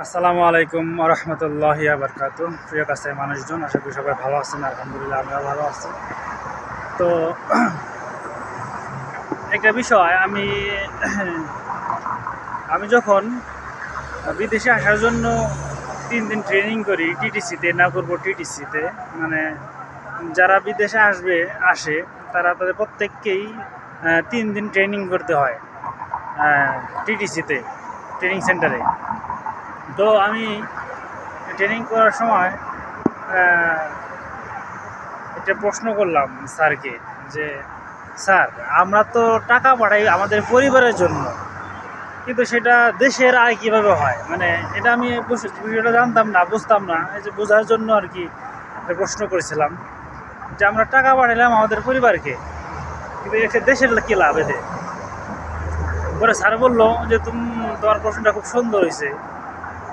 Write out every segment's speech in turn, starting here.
আসসালামু আলাইকুম রহমতুল্লাহি বারকাতু। প্রিয় কাছে মানুষজন, আশা করি সবাই ভালো আছেন। আলহামদুলিল্লাহ আমিও ভালো আছি। তো একটা বিষয়, আমি যখন বিদেশে আসার জন্য 3 দিন ট্রেনিং করি টিটিসিতে, না করবো টিটিসিতে, মানে যারা বিদেশে আসে তারা তাদের প্রত্যেককেই 3 দিন ট্রেনিং করতে হয় টিটিসিতে, ট্রেনিং সেন্টারে। তো আমি ট্রেনিং করার সময় একটা প্রশ্ন করলাম স্যারকে যে, স্যার, আমরা তো টাকা পাঠাই আমাদের পরিবারের জন্য, কিন্তু সেটা দেশের আয় কীভাবে হয়? মানে এটা আমি বিষয়টা জানতাম না, বুঝতাম না। এই যে বোঝার জন্য আর কি একটা প্রশ্ন করেছিলাম যে, আমরা টাকা পাঠাইলাম আমাদের পরিবারকে, কিন্তু এতে দেশের কী লাভ? এতে পরে স্যার বললো যে, তোমার প্রশ্নটা খুব সুন্দর হয়েছে,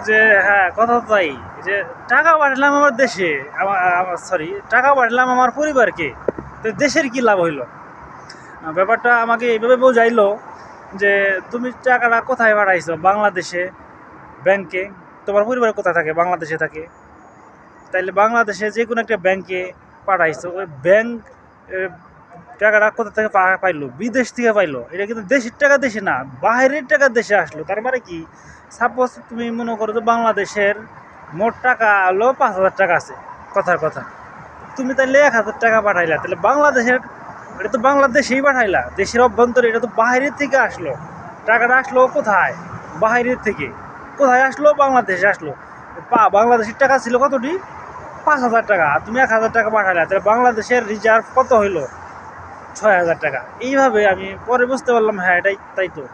যে হ্যাঁ, কথা তো তাই, যে টাকা পাঠালাম আমার দেশে, টাকা পাঠালাম আমার পরিবারকে, তো দেশের কি লাভ হইলো? ব্যাপারটা আমাকে এইভাবে বোঝাইলো যে, তুমি টাকাটা কোথায় পাঠাইছো? বাংলাদেশে ব্যাংকে। তোমার পরিবার কোথায় থাকে? বাংলাদেশে থাকে। তাইলে বাংলাদেশে যে কোনো একটা ব্যাংকে পাঠাইছো, ওই ব্যাংক টাকাটা কোথা থেকে পাইলো? বিদেশ থেকে পাইলো। এটা কিন্তু দেশের টাকা দেশে না, বাইরের টাকা দেশে আসলো। তার মানে কি, সাপোজ তুমি মনে করো যে বাংলাদেশের মোট টাকা হলো 5,000 টাকা আছে, কথার কথা। তুমি তাহলে 1,000 টাকা পাঠাইলা, তাহলে বাংলাদেশের, এটা তো বাংলাদেশেই পাঠাইলা, দেশের অভ্যন্তরে। এটা তো বাইরের থেকে আসলো। টাকাটা আসলো কোথায়? বাইরের থেকে। কোথায় আসলো? বাংলাদেশে আসলো। বাংলাদেশের টাকা ছিল কতটি? 5,000 টাকা। তুমি 1,000 টাকা পাঠাইলা, তাহলে বাংলাদেশের রিজার্ভ কত হইলো? 6,000 টাকা। এইভাবে আমি পরে বুঝতে পারলাম, হ্যাঁ এটাই তাই তো।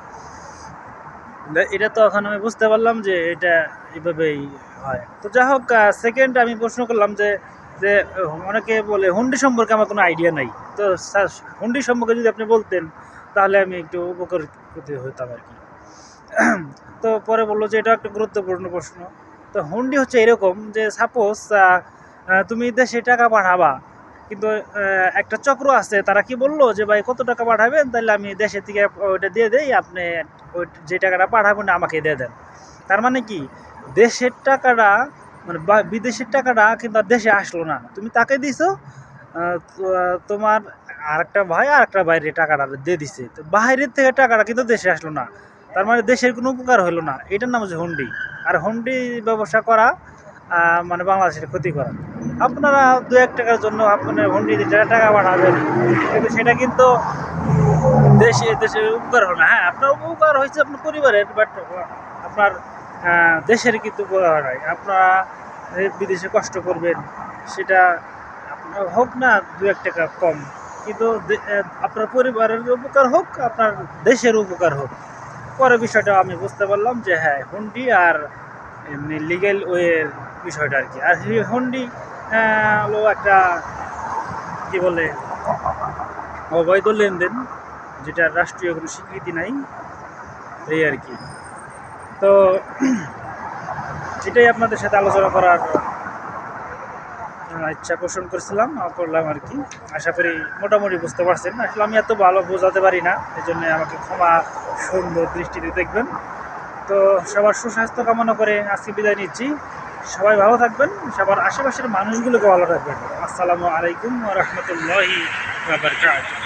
এটা তো এখন আমি বুঝতে পারলাম যে এটা এইভাবেই হয়। তো যাই হোক, সেকেন্ড আমি প্রশ্ন করলাম যে যে অনেকে বলে হুন্ডি সম্পর্কে আমার কোনো আইডিয়া নাই। তো স্যার, হুন্ডি সম্পর্কে যদি আপনি বলতেন তাহলে আমি একটু উপকৃত হতাম আর কি। তো পরে বললো যে এটা একটা গুরুত্বপূর্ণ প্রশ্ন। তো হুন্ডি হচ্ছে এরকম যে, সাপোজ তুমি দেশে টাকা পাঠাবা, কিন্তু একটা চক্র আছে, তারা কি বললো যে, ভাই কত টাকা পাঠাবেন, তাহলে আমি দেশে থেকে ওইটা দিয়ে দেই, আপনি ওই যে টাকাটা পাঠাবেন আমাকে দিয়ে দেন। তার মানে কি, দেশের টাকাটা, মানে বিদেশের টাকাটা কিন্তু আর দেশে আসলো না, তুমি তাকে দিছো। তোমার আরেকটা ভাই আরেকটা বাইরে টাকাটা দিয়ে দিছে, তো বাইরের থেকে টাকাটা কিন্তু দেশে আসলো না। তার মানে দেশের কোনো উপকার হলো না। এটার নাম হচ্ছে হুন্ডি। আর হুন্ডি ব্যবসা করা মানে বাংলাদেশের ক্ষতি করা। আপনারা 2-1 টাকার জন্য আপনার হুন্ডি টাকা পাঠাবেন, কিন্তু সেটা কিন্তু দেশের উপকার হলো না। হ্যাঁ, আপনার উপকার হয়েছে আপনার পরিবারের, বাট আপনার দেশের কিন্তু উপকার হয়। আপনারা বিদেশে কষ্ট করবেন, সেটা হোক না 2-1 টাকা কম, কিন্তু আপনার পরিবারের উপকার হোক, আপনার দেশের উপকার হোক। পরে বিষয়টা আমি বুঝতে পারলাম যে হ্যাঁ, হুন্ডি আর এমনি লিগ্যাল ওয়ের বিষয়টা আর কি। আর হুন্ডি হলো একটা, কি বলে, অবৈধ লেনদেন, যেটা রাষ্ট্রীয় কোনো স্বীকৃতি নাই, এই আর কি। তো এটাই আপনাদের সাথে আলোচনা করার ইচ্ছা পোষণ করলাম আর কি। আশা করি মোটামুটি বুঝতে পারছেন। আসলে আমি এত ভালো বোঝাতে পারি না, এই জন্য আমাকে ক্ষমা সুন্দর দৃষ্টিতে দেখবেন। তো সবার সুস্বাস্থ্য কামনা করে আজকে বিদায় নিচ্ছি। সবাই ভালো থাকবেন, সবার আশেপাশের মানুষগুলোকে ভালো রাখবেন। আসসালামু আলাইকুম ওয়া রাহমাতুল্লাহি ওয়া বারাকাতুহু।